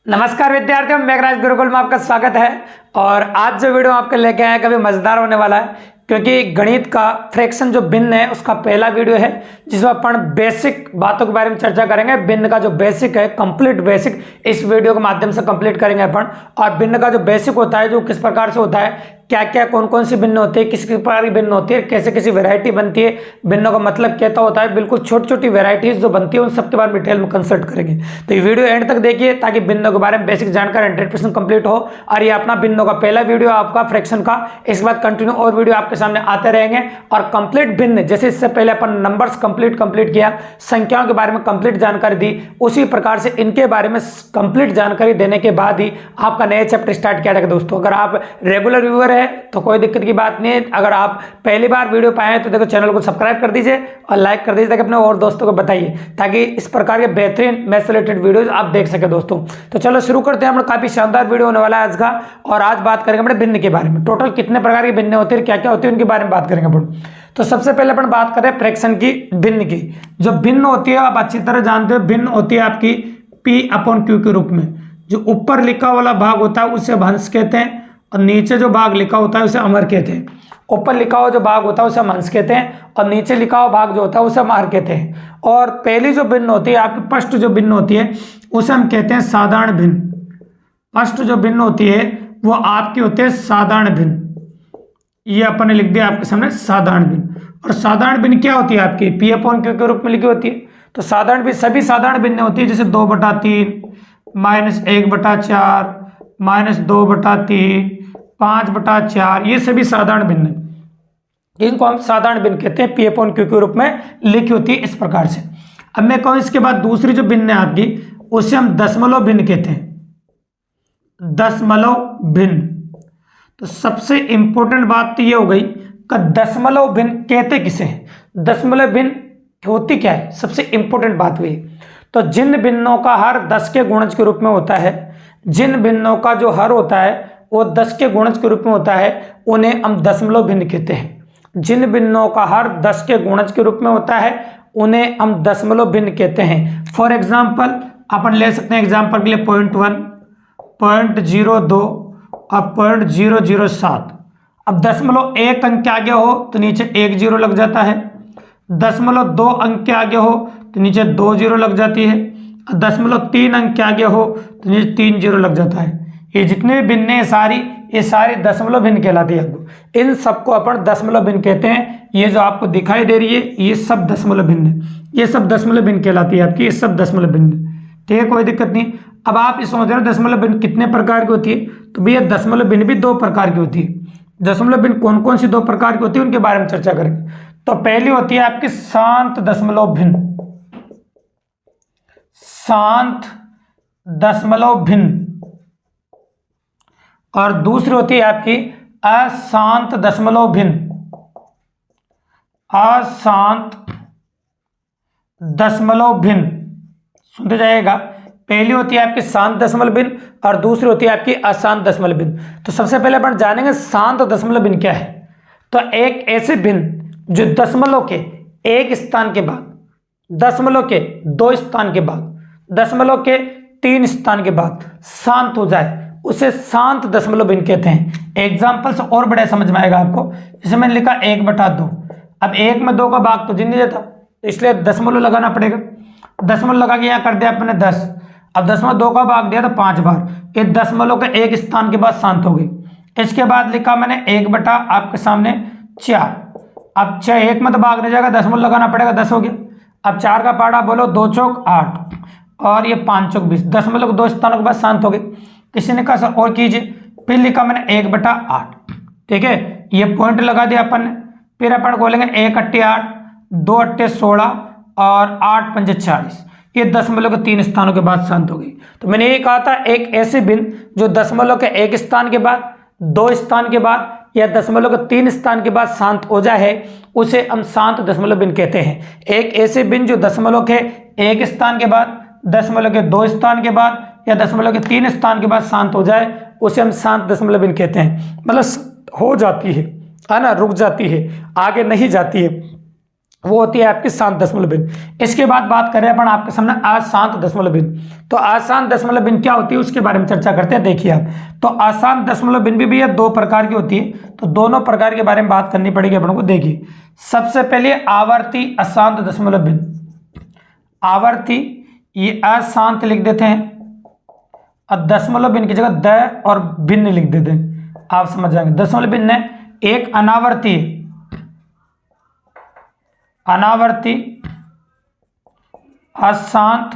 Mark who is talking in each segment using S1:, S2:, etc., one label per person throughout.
S1: नमस्कार विद्यार्थियों, मेघराज गुरुकुल में आपका स्वागत है। और आज जो वीडियो आपके लेके आए काफ़ी मज़ेदार होने वाला है, क्योंकि गणित का फ्रैक्शन जो भिन्न है उसका पहला वीडियो है जिसमें अपन बेसिक बातों के बारे में चर्चा करेंगे। भिन्न का जो बेसिक है, कंप्लीट बेसिक, इस वीडियो के माध्यम से कंप्लीट करेंगे अपन। और भिन्न का जो बेसिक होता है, जो किस प्रकार से होता है, क्या क्या कौन कौन सी भिन्न होती है, किस किस प्रकार की भिन्न होती है, कैसे कैसी वैरायटी बनती है, भिन्नों का मतलब क्या होता है, बिल्कुल छोटी छोटी वैरायटीज जो बनती है उन सब के बारे में डिटेल में कंसल्ट करेंगे। तो ये वीडियो एंड तक देखिए ताकि भिन्नों के बारे में बेसिक जानकारी 100% कंप्लीट हो। और ये अपना भिन्नों का पहला वीडियो आपका फ्रैक्शन का। इसके बाद कंटिन्यू और वीडियो आपके सामने आते रहेंगे। और कंप्लीट भिन्न, जैसे इससे पहले अपन नंबर्स कंप्लीट किया, संख्याओं के बारे में कंप्लीट जानकारी दी, उसी प्रकार से इनके बारे में कंप्लीट जानकारी देने के बाद ही आपका नया चैप्टर स्टार्ट किया जाएगा। दोस्तों, अगर आप रेगुलर व्यूअर है तो कोई दिक्कत की बात नहीं है। अगर आप पहली बार वीडियो पाए तो देखो चैनल को सब्सक्राइब कर दीजिए और लाइक कर दीजिए ताकि अपने और दोस्तों को बताइए, ताकि इस प्रकार के बेहतरीन मैथ से रिलेटेड वीडियोज आप देख सके। दोस्तों तो चलो शुरू करते हैं। हम काफी शानदार वीडियो होने वाला है आज का। और आज बात करेंगे अपने भिन्न के बारे में। टोटल कितने प्रकार की भिन्न होती है, क्या क्या होती है, उनके बारे में बात करेंगे अपन। तो सबसे पहले अपन बात करें फ्रैक्शन की, भिन्न की। जो भिन्न होती है आप अच्छी तरह जानते हो, भिन्न होती है आपकी P/Q के रूप में। जो ऊपर लिखा वाला भाग होता है उसे भंस कहते हैं, और नीचे जो भाग लिखा होता है उसे अमर कहते हैं। ऊपर लिखा हुआ जो भाग होता है उसे हम अंश कहते हैं, और नीचे लिखा हुआ भाग जो होता है उसे हम आर कहते हैं। और पहली जो भिन्न होती है आपकी, फर्स्ट जो भिन्न होती है उसे हम कहते हैं साधारण भिन्न। फर्स्ट जो भिन्न होती है वो आपकी होती है साधारण भिन्न। ये अपन ने लिख दिया आपके सामने साधारण भिन्न। और साधारण भिन्न क्या होती है आपकी, P/Q के रूप में लिखी होती है। तो साधारण भिन्न सभी साधारण भिन्न होती है, जैसे 2/3, -1/4, -2/3, 5/4, ये सभी साधारण भिन्न है। इनको हम साधारण भिन्न कहते हैं, P/Q के रूप में लिखी होती है इस प्रकार से। अब मैं कहूं इसके बाद दूसरी जो भिन्न है आपकी, उसे हम दशमलव भिन्न कहते हैं। दशमलव भिन्न। तो सबसे इंपॉर्टेंट बात तो ये हो गई कि दशमलव भिन्न कहते किसे हैं, दशमलव भिन्न होती क्या है, सबसे इंपॉर्टेंट बात हुई। तो जिन भिन्नों का हर 10 के गुणज के रूप में होता है, जिन भिन्नों का जो हर होता है वो 10 के गुणज के रूप में होता है, उन्हें हम दशमलव भिन्न कहते हैं। जिन भिन्नों का हर 10 के गुणज के रूप में होता है उन्हें हम दशमलव भिन्न कहते हैं। फॉर एग्जाम्पल अपन ले सकते हैं एग्जाम्पल के लिए 0.1, 0.02 और 0.007। अब दशमलव 1 अंक के आगे हो तो नीचे 1 0 लग जाता है, दशमलव 2 अंक के आगे हो तो नीचे 2 0 लग जाती है, दशमलव 3 अंक के आगे हो तो नीचे 3 0 लग जाता है। ये जितने भी भिन्न है ये सारी दशमलव भिन्न कहलाती है। इन सबको अपन दशमलव भिन्न कहते हैं। ये जो आपको दिखाई दे रही है ये सब दशमलव भिन्न है, ये सब दशमलव भिन्न कहलाती है आपकी, ये सब दशमलव भिन्न। ठीक है, कोई दिक्कत नहीं। अब आप इस सोच रहे हो दशमलव भिन्न कितने प्रकार की होती है, तो भैया दशमलव भिन्न भी 2 प्रकार की होती है। दशमलव भिन्न कौन कौन सी 2 प्रकार की होती है उनके बारे में चर्चा करेंगे। तो पहली होती है आपकी शांत दशमलव भिन्न, शांत दशमलव भिन्न। और दूसरी होती है आपकी अशांत दशमलव भिन्न, अशांत दशमलव भिन्न। सुनते जाइएगा, पहली होती है आपकी शांत दशमलव भिन्न और दूसरी होती है आपकी अशांत दशमलव भिन्न। तो सबसे पहले अपन जानेंगे शांत दशमलव भिन्न क्या है। तो एक ऐसे भिन्न जो दशमलव के 1 स्थान के बाद, दशमलव के 2 स्थान के बाद, दशमलव के 3 स्थान के बाद शांत हो जाए उसे शांत दशमलव भिन्न कहते हैं। एग्जाम्पल से और बड़ा समझ में आएगा आपको। जैसे मैंने लिखा 1/2। अब 1 में 2 का भाग तो जिन नहीं देता, तो इसलिए दशमलव लगाना पड़ेगा। दशमलव लगा के यहाँ कर दिया अपने 10। अब 10 में 2 का भाग दिया तो 5 बार, ये दशमलव के 1 स्थान के बाद शांत हो गई। इसके बाद लिखा मैंने 1/ आपके सामने 4। अब 1 में तो भाग नहीं जाएगा, दशमलव लगाना पड़ेगा, 10 हो गया। अब 4 का पाड़ा बोलो, 2 चौक 8 और ये 5 चौक 20। दशमलव 2 स्थानों के बाद शांत हो गए। किसी ने कहा सर और कीजिए, फिर लिखा मैंने 1/8। ठीक है, ये पॉइंट लगा दिया अपन ने। फिर अपन बोलेंगे 1 × 8, 2 × 16 और 8 × 5 = 40। ये दशमलव के 3 स्थानों के बाद शांत हो गई। तो मैंने ये कहा था एक ऐसे भिन्न जो दशमलव के 1 स्थान के बाद, 2 स्थान के बाद या दशमलव के 3 स्थान के बाद शांत हो जाए है उसे हम शांत दशमलव भिन्न कहते हैं। एक ऐसे भिन्न जो दशमलव के 1 स्थान के बाद, दशमलव के 2 स्थान के बाद या दशमलव के 3 स्थान के बाद शांत हो जाए उसे हम शांत दशमलव भिन्न कहते हैं। मतलब हो जाती है ना, रुक जाती है, आगे नहीं जाती है, वो होती है आपकी शांत दशमलव भिन्न। इसके बाद बात करें अपन आपके सामने अशांत दशमलव भिन्न। तो अशांत दशमलव भिन्न क्या होती है उसके बारे में चर्चा करते हैं। देखिए आप, तो अशांत दशमलव भिन्न भी भैया दो प्रकार की होती है, तो दोनों प्रकार के बारे में बात करनी पड़ेगी अपन को। देखिए सबसे पहले आवर्ती अशांत दशमलव भिन्न। आवर्ती ये अशांत लिख देते हैं और दशमलव भिन्न की जगह द और भिन्न लिख देते हैं, आप समझ जाएंगे। दशमलव भिन्न है एक अनावर्ती, अनावर्ती अशांत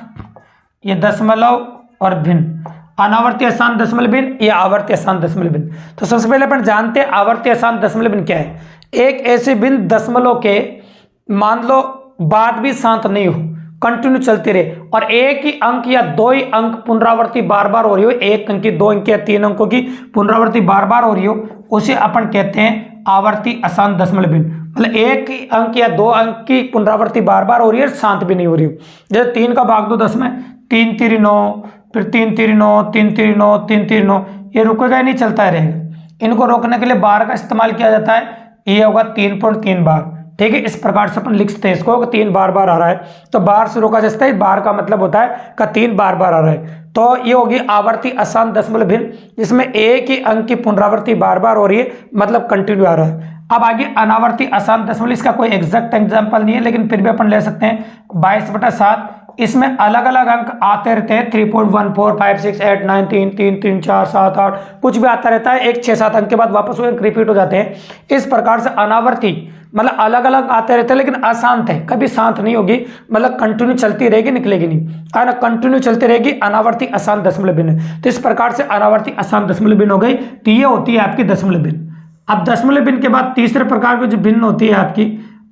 S1: ये दशमलव और भिन्न, अनावर्ती अशांत दशमलव भिन्न, ये आवर्ती अशांत दशमलव भिन्न। तो सबसे पहले अपन जानते हैं आवर्ती अशांत दशमलव भिन्न क्या है। एक ऐसे भिन्न दशमलव के मान लो बाद भी शांत नहीं हो, कंटिन्यू चलती रहे और एक ही अंक या दो ही अंक पुनरावृत्ति बार बार हो रही हो, एक अंक की, दो अंक या तीन अंकों की पुनरावृत्ति बार बार हो रही हो, उसे अपन कहते हैं आवर्ती अशांत दशमलव भिन्न। मतलब एक ही अंक या दो अंक की पुनरावृत्ति बार बार हो रही है, शांत भी नहीं हो रही हो। जैसे 3 का भाग दो 10 में, 3 3 9, फिर 3 3 9, 3 3 9, 3 3 9, ये रुकेगा ही नहीं, चलता रहेगा। इनको रोकने के लिए बार का इस्तेमाल किया जाता है, ये होगा 3.3 बार। ठीक है, इस प्रकार से अपन लिख सकते हैं इसको, 3 बार बार आ रहा है तो बार से रोका जाता है। बार का मतलब होता है का 3 बार बार आ रहा है, तो ये होगी आवर्ती अशांत दशमलव भिन्न, जिसमें एक ही अंक की पुनरावृत्ति बार बार हो रही है, मतलब कंटिन्यू आ रहा है। अब आगे अनावर्ती अशांत दशमलव, इसका कोई एग्जैक्ट एग्जांपल नहीं है, लेकिन फिर भी अपन ले सकते हैं 22/7। इसमें अलग अलग अंक आते रहते हैं, 3.14 5 6 8 9 3 3 3 4 7 8, कुछ भी आता रहता है। एक 6-7 अंक के बाद वापस वो अंक रिपीट हो जाते हैं। इस प्रकार से अनावर्ती मतलब अलग अलग आते रहते हैं, लेकिन अशांत है, कभी शांत नहीं होगी, मतलब कंटिन्यू चलती रहेगी, निकलेगी नहीं, है ना, कंटिन्यू चलती रहेगी। अनावर्ती अशांत दशमलव भिन्न, तो इस प्रकार से अनावर्ती अशांत दशमलव भिन्न हो गई। तो ये होती है आपकी दशमलव भिन्न। अब दशमलव भिन्न के बाद तीसरे प्रकार की जो भिन्न होती है आपकी,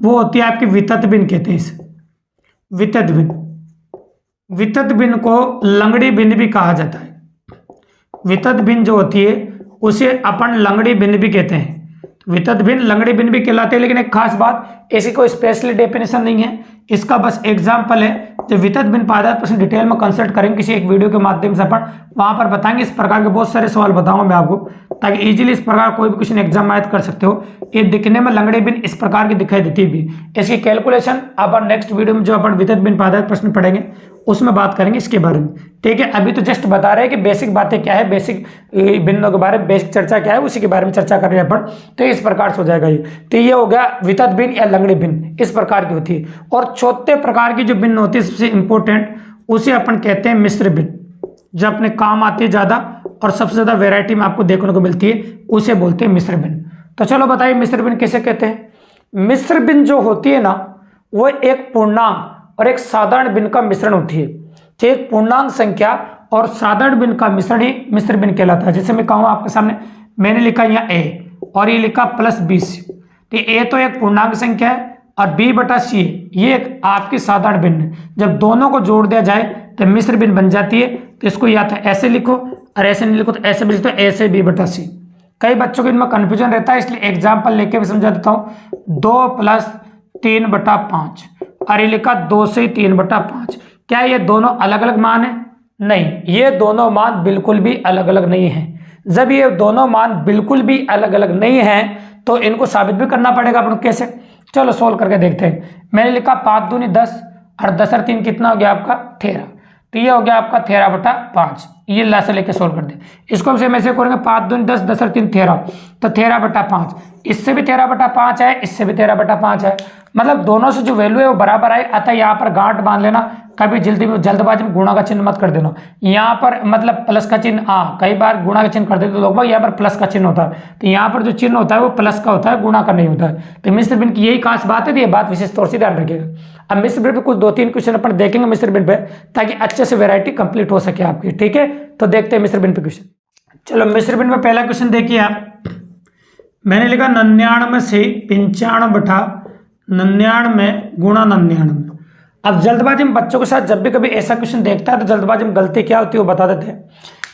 S1: वो होती है आपकी वितत भिन्न कहते हैं इसे, वितत भिन्न। वितत भिन्न को लंगड़ी भिन्न भी कहा जाता है। वितत भिन्न जो होती है उसे अपन लंगड़ी भिन्न भी कहते हैं। वितत भिन्न लंगड़ी भिन्न भी कहलाते हैं, लेकिन एक खास बात, ऐसी कोई स्पेशली डेफिनेशन नहीं है, इसका बस एग्जाम्पल है। जो वितत भिन्न पाया जाता है डिटेल में कंसल्ट करेंगे किसी एक वीडियो के माध्यम से, अपन वहां पर बताएंगे। इस प्रकार के बहुत सारे सवाल बताऊंगा मैं आपको, ताकि इजीली इस प्रकार कोई भी क्वेश्चन एग्जाम में कर सकते हो। ये दिखने में लंगड़ी भिन्न इस प्रकार की दिखाई देती है भी, इसकी कैलकुलेशन अपन नेक्स्ट वीडियो में जो अपन वितत भिन्न पाया प्रश्न पढ़ेंगे उसमें बात करेंगे इसके बारे में। ठीक है, अभी तो जस्ट बता रहे हैं कि बेसिक बातें क्या है, बेसिक भिन्नों के बारे में बेसिक चर्चा क्या है, उसी के बारे में चर्चा कर रहे हैं अपन। तो इस प्रकार से हो जाएगा ये। तो ये हो गया वितत भिन्न या लंगड़ी भिन्न, इस प्रकार की होती है। और चौथे प्रकार की जो भिन्न होती है सबसे इंपॉर्टेंट, उसे अपन कहते हैं मिश्र भिन्न, जो अपने काम आती है ज्यादा और सबसे ज्यादा वेराइटी में आपको देखने को मिलती है, उसे बोलते हैं मिश्र भिन्न। तो चलो बताइए मिश्र भिन्न किसे कहते हैं। मिश्र भिन्न जो होती है ना, वो एक पूर्णांक और एक साधारण भिन्न का मिश्रण होती है। तो एक पूर्णांक संख्या और साधारण भिन्न का मिश्रण ही मिश्र भिन्न कहलाता है। जैसे मैं कहूँ आपके सामने, मैंने लिखा यहाँ a और ये लिखा +20, तो a तो एक पूर्णांक संख्या है और b/c ये एक आपकी साधारण भिन्न है। जब दोनों को जोड़ दिया जाए तो मिश्र भिन्न बन जाती है। तो इसको या तो ऐसे लिखो और ऐसे नहीं लिखो तो ऐसे भी लिखो, तो a से b/c। कई बच्चों को इनमें कन्फ्यूजन रहता है, इसलिए एग्जाम्पल लेके भी समझा देता हूँ। 2 + 3/5 और ये लिखा 2 से 3/5। क्या ये दोनों अलग अलग मान है? नहीं, ये दोनों मान बिल्कुल भी अलग अलग नहीं है। जब ये दोनों मान बिल्कुल भी अलग अलग नहीं है तो इनको साबित भी करना पड़ेगा अपन। कैसे? चलो सोल्व करके देखते हैं। मैंने लिखा 5 दूनी 10 और 10 और 3 कितना हो गया आपका 13। तो ये हो गया आपका 13/5। ये ला से लेके सोल्व कर दे। इसको हम ऐसे करेंगे 5 दूनी 10, 10 और 3 13, तो 13/5। इससे भी 13/5 है, इससे भी 13/5 है, मतलब दोनों से जो वैल्यू है वो बराबर आए। अतः यहाँ पर गांठ बांध लेना, कभी जल्दबाजी में गुणा का चिन्ह मत कर देना। यहाँ पर मतलब प्लस का चिन्ह, कई बार गुणा का चिन्ह कर देते लोग, यहाँ पर प्लस का चिन्ह होता है। तो यहाँ पर जो चिन्ह होता है वो प्लस का होता है, गुणा का नहीं होता है। तो मिश्र भिन्न की यही खास बात है, तो ये बात विशेष तौर से ध्यान रखिएगा। अब मिश्र भिन्न पे कुछ 2-3 क्वेश्चन अपन देखेंगे मिश्र भिन्न पे, ताकि अच्छे से वेरायटी कंप्लीट हो सके आपकी। ठीक है, तो देखते हैं मिश्र भिन्न पे क्वेश्चन। चलो मिश्र भिन्न में पहला क्वेश्चन देखिए आप। मैंने लिखा 99 से 95/99 गुणा 99। अब जल्दबाजी में बच्चों के साथ जब भी कभी ऐसा क्वेश्चन देखता है तो जल्दबाजी में गलती क्या होती है वो बता देते हैं।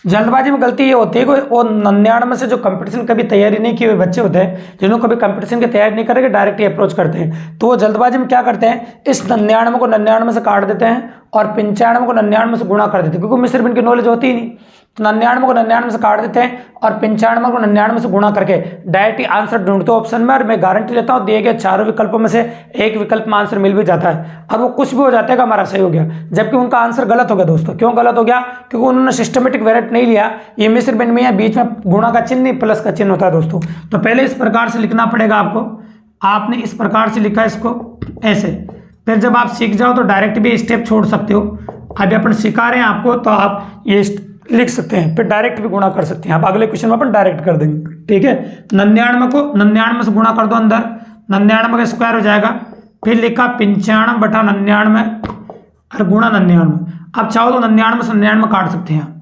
S1: जल्दबाजी में गलती ये होती है कि वो 99 से जो कंपटीशन कभी तैयारी नहीं किए हुए बच्चे होते हैं, जिन्होंने कभी कंपटीशन की तैयारी नहीं करेंगे, डायरेक्ट ही अप्रोच करते हैं। तो वो जल्दबाजी में क्या करते हैं, इस 99 को 99 से काट देते हैं और 95 को 99 से गुणा कर देते हैं, क्योंकि मिश्र भिन्न की नॉलेज होती ही नहीं। तो 99 को 99 से काट देते हैं और 95 को 99 से गुणा करके डायरेक्ट ही आंसर ढूंढते हो ऑप्शन में। और मैं गारंटी लेता हूँ दिए गए चारों विकल्पों में से एक विकल्प में आंसर मिल भी जाता है और वो कुछ भी हो जाता है कि हमारा सही हो गया, जबकि उनका आंसर गलत हो गया दोस्तों। क्यों गलत हो गया? क्योंकि उन्होंने सिस्टमेटिक वेरिएंट नहीं लिया। ये मिश्र भिन्न में है, बीच में गुणा का चिन्ह नहीं प्लस का चिन्ह होता है दोस्तों। तो पहले इस प्रकार से लिखना पड़ेगा आपको। आपने इस प्रकार से लिखा इसको ऐसे, फिर जब आप सीख जाओ तो डायरेक्ट भी स्टेप छोड़ सकते हो। अभी अपन सिखा रहे हैं आपको, तो आप ये लिख सकते हैं, फिर डायरेक्ट भी गुणा कर सकते हैं। आप अगले क्वेश्चन में अपन डायरेक्ट कर देंगे, ठीक है। 99 को 99 से गुणा कर दो अंदर, 99 का स्क्वायर हो जाएगा। फिर लिखा 95 बटा 99 और गुणा 99। अब चाहो तो 99 से 99 काट सकते हैं।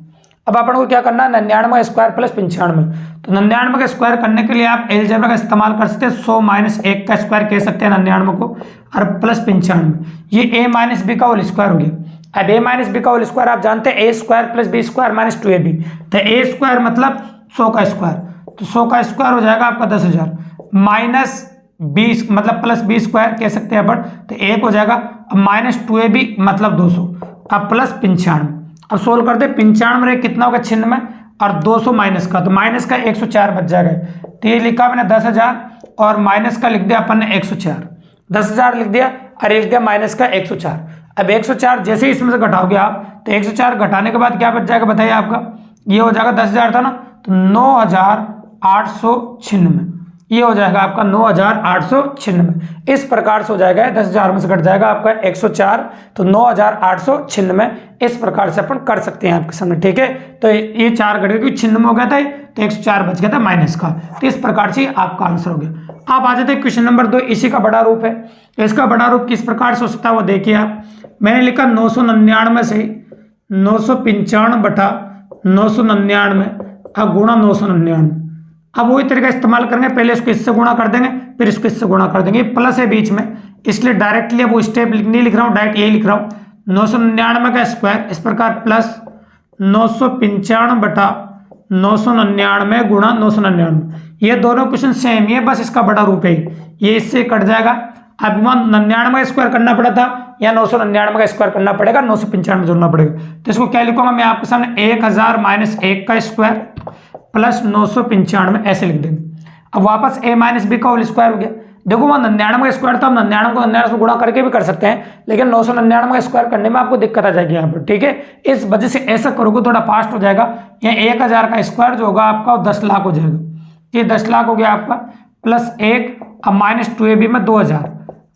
S1: अब अपन को क्या करना है, 99 का स्क्वायर प्लस 95। तो 99 का स्क्वायर करने के लिए आप अलजेब्रा का इस्तेमाल कर सकते हैं। 100 माइनस 1 का स्क्वायर कह सकते हैं 99 को, और प्लस 95। ये a माइनस बी का होल स्क्वायर हो गया। अब a माइनस बी का होल स्क्वायर आप जानते हैं a square plus b square minus 2ab। तो a स्क्वायर मतलब 100 का स्क्वायर, तो 100 का स्क्वायर हो जाएगा आपका 10,000, माइनस बी मतलब प्लस बी स्क्वायर कह सकते हैं अपन, तो 1 हो जाएगा। अब माइनस 2ab मतलब 200, अब प्लस 95। अब सोल्व कर दे, 95 में कितना होगा 96 और 200 माइनस का, तो माइनस का 104 बच जाएगा। तो ये लिखा मैंने 10,000 और माइनस का लिख दिया अपन ने 104। 10,000 लिख दिया और लिख दिया माइनस का 104। अब 104 जैसे ही इसमें से घटाओगे आप, तो 104 घटाने के बाद क्या बच जाएगा बताइए आपका? ये हो जाएगा 10,000 था ना, तो 9,896 ये हो जाएगा आपका 9,896। इस प्रकार से हो जाएगा, 10,000 में से घट जाएगा आपका 104, तो 9,896 इस प्रकार से अपन कर सकते हैं आपके सामने, ठीक है। तो ये 4 घट गया क्योंकि 96 हो गया था, तो 104 बच गया था माइनस का। तो इस प्रकार से आपका आंसर हो गया। आप आ जाते हैं क्वेश्चन नंबर 2। इसी का बड़ा रूप है। इसका बड़ा रूप किस प्रकार से हो सकता है वो देखिए आप। मैंने लिखा 999 से 995 बटा 999 और गुणा 999। अब वही तरीका इस्तेमाल करेंगे, पहले इसको इससे गुणा कर देंगे, फिर इसको इससे गुणा कर देंगे। प्लस है बीच में, इसलिए डायरेक्टली वो स्टेप नहीं लिख रहा हूँ, डायरेक्ट यही लिख रहा हूँ। 999 का स्क्वायर इस प्रकार प्लस 995 बटा 999 गुणा 999। ये दोनों क्वेश्चन सेम ही है, बस इसका बड़ा रूप है। ये इससे कट जाएगा। अब 99 का स्क्वायर करना पड़ा था, या 999 का स्क्वायर करना पड़ेगा, 995 जोड़ना पड़ेगा। तो इसको क्या लिखूंगा मैं आपके सामने, 1000 माइनस 1 का स्क्वायर प्लस 995 ऐसे लिख देंगे। अब वापस a माइनस बी का होल स्क्वायर हो गया। देखो वहाँ 99 का स्क्वायर था, हम 99 को 99 से गुणा करके भी कर सकते हैं, लेकिन 999 का स्क्वायर करने में आपको दिक्कत आ जाएगी यहाँ पर, ठीक है। इस वजह से ऐसा करोगे थोड़ा फास्ट हो जाएगा। यहाँ 1000 का स्क्वायर जो होगा आपका 10 लाख हो जाएगा। ये 10 लाख हो गया आपका, प्लस 1 अब माइनस 2ab में 2000,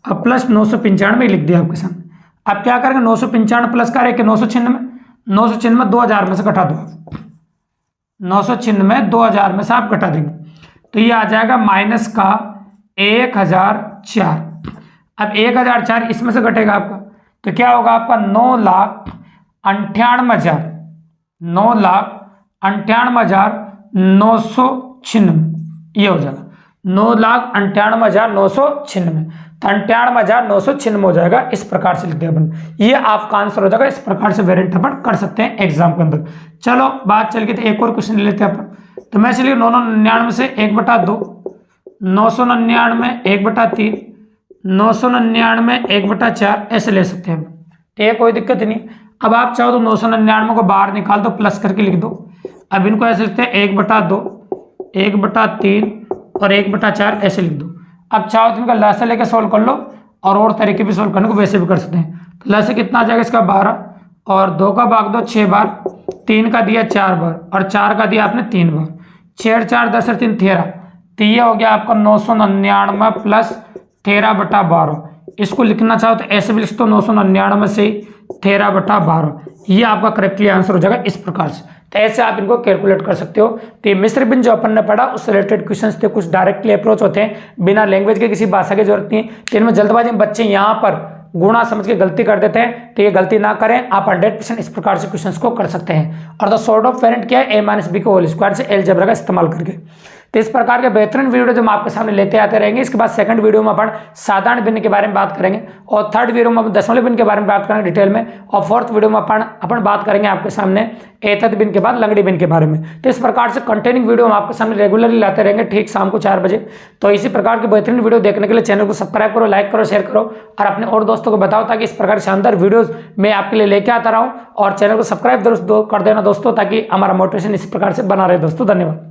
S1: अब प्लस 995 लिख दिया आपके सामने। अब क्या करेंगे, 995 प्लस करेंगे 996 2000 में से घटा दो आप, 996 2000 में से आप घटा देंगे, तो ये आ जाएगा माइनस का 1004। अब 1004 इसमें से घटेगा आपका, तो क्या होगा आपका 9,98,000 9,98,996 ये हो जाएगा 9,98,996। तो 98,996 हो जाएगा। इस प्रकार से लिख दिया अपन, ये आपका आंसर हो जाएगा। इस प्रकार से वेरिएंट अपन कर सकते हैं एग्जाम के अंदर। चलो बात चल गई, तो एक और क्वेश्चन ले लेते हैं अपन। तो मैं चलिए 999 से 1/2, 999 1/3, 999 1/4 ऐसे ले सकते हैं, ठीक है, कोई दिक्कत नहीं। अब आप चाहो तो 999 को बाहर निकाल दो, प्लस करके लिख दो। अब इनको ऐसे लिखते हैं 1/2, 1/3 और 1/4 ऐसे लिख दो। अब चाहो तो इनका लसा लेके सोल्व कर लो, और तरीके भी सोल्व करने को वैसे भी कर सकते हैं। तो लसा कितना आ जाएगा इसका 12, और 2 का भाग दो 6 बार, 3 का दिया 4 बार, और 4 का दिया आपने 3 बार, 6 4 10 3 13। तो ये हो गया आपका 999 प्लस 13/12। इसको लिखना चाहो तो ऐसे भी लिख दो, 999 से 13/12। ये आपका करेक्टली आंसर हो जाएगा इस प्रकार से। तो ऐसे आप इनको कैलकुलेट कर सकते हो। तो ये मिश्र भिन्न जो अपन ने पढ़ा उससे रिलेटेड क्वेश्चंस थे, कुछ डायरेक्टली अप्रोच होते हैं, बिना लैंग्वेज के किसी भाषा की जरूरत नहीं। तो इनमें जल्दबाजी में बच्चे यहाँ पर गुणा समझ के गलती कर देते हैं, तो ये गलती ना करें। आप 100% इस प्रकार से क्वेश्चंस को कर सकते हैं। और द सॉर्ट ऑफ वेरिएंट क्या है, a माइनस बी के होल स्क्वायर से अलजेब्रा का इस्तेमाल करके। तो इस प्रकार के बेहतरीन वीडियो जो हम आपके सामने लेते आते रहेंगे। इसके बाद सेकंड वीडियो में अपन साधारण भिन्न के बारे में बात करेंगे और थर्ड वीडियो में अपन दशमलव भिन्न के बारे में बात करेंगे डिटेल में, और फोर्थ वीडियो में अपन बात करेंगे आपके सामने एतद भिन्न के बाद लंगड़ी भिन्न के बारे में। तो इस प्रकार से कंटेनिंग वीडियो हम आपके सामने रेगुलरली लाते रहेंगे ठीक शाम को 4 बजे। तो इसी प्रकार के बेहतरीन वीडियो देखने के लिए चैनल को सब्सक्राइब करो, लाइक करो, शेयर करो और अपने और दोस्तों को बताओ ताकि इस प्रकार शानदार वीडियोस मैं आपके लिए लेके आता रहूं। और चैनल को सब्सक्राइब कर देना दोस्तों ताकि हमारा मोटिवेशन इसी प्रकार से बना रहे दोस्तों। धन्यवाद।